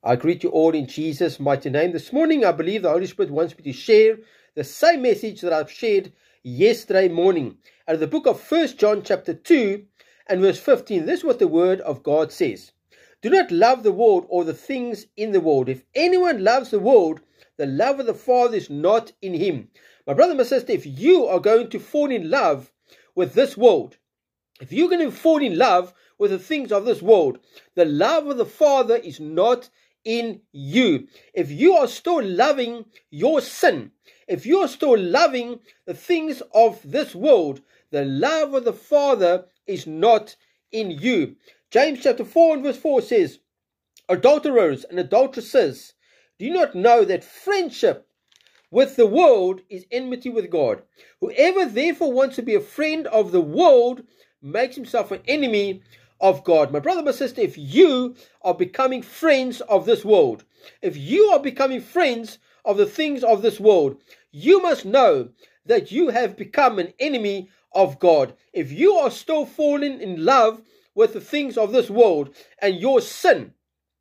I greet you all in Jesus' mighty name. This morning, I believe the Holy Spirit wants me to share the same message that I've shared yesterday morning. Out of the book of 1 John chapter 2 and verse 15, this is what the word of God says. Do not love the world or the things in the world. If anyone loves the world, the love of the Father is not in him. My brother, my sister, if you are going to fall in love with this world, if you're going to fall in love with the things of this world, the love of the Father is not in you. If you are still loving your sin, if you are still loving the things of this world, the love of the Father is not in you. James chapter 4 and verse 4 says, adulterers and adulteresses, do you not know that friendship with the world is enmity with God? Whoever therefore wants to be a friend of the world makes himself an enemy of God. My brother, my sister, if you are becoming friends of this world, if you are becoming friends of the things of this world, you must know that you have become an enemy of God. If you are still falling in love with the things of this world and your sin,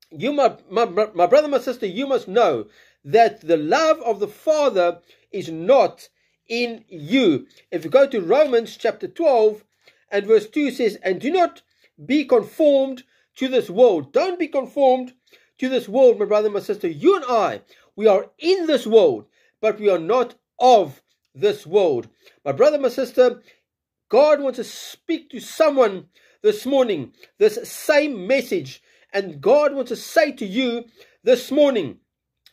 you, my brother, my sister, you must know that the love of the Father is not in you. If you go to Romans chapter 12 and verse 2 says, and do not be conformed to this world. Don't be conformed to this world, my brother, my sister. You and I, we are in this world, but we are not of this world. My brother, my sister, God wants to speak to someone this morning, this same message. And God wants to say to you this morning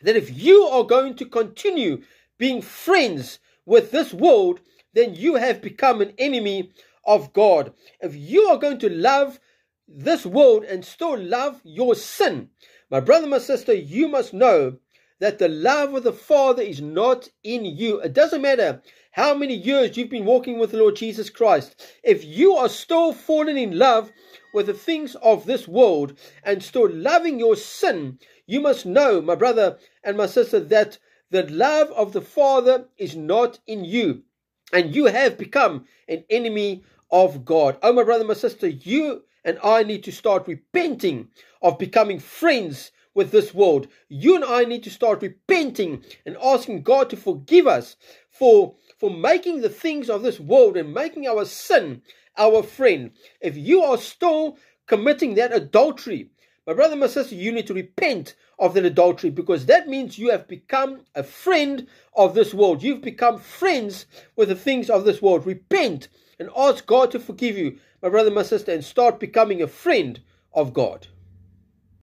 that if you are going to continue being friends with this world, then you have become an enemy of God. If you are going to love this world and still love your sin, my brother, my sister, you must know that the love of the Father is not in you. It doesn't matter how many years you've been walking with the Lord Jesus Christ. If you are still falling in love with the things of this world and still loving your sin, you must know, my brother and my sister, that the love of the Father is not in you. And you have become an enemy of God. Oh, my brother, my sister, you and I need to start repenting of becoming friends with this world. You and I need to start repenting and asking God to forgive us for making the things of this world and making our sin our friend. If you are still committing that adultery, my brother, my sister, you need to repent of that adultery, because that means you have become a friend of this world. You've become friends with the things of this world. Repent and ask God to forgive you, my brother, my sister, and start becoming a friend of God.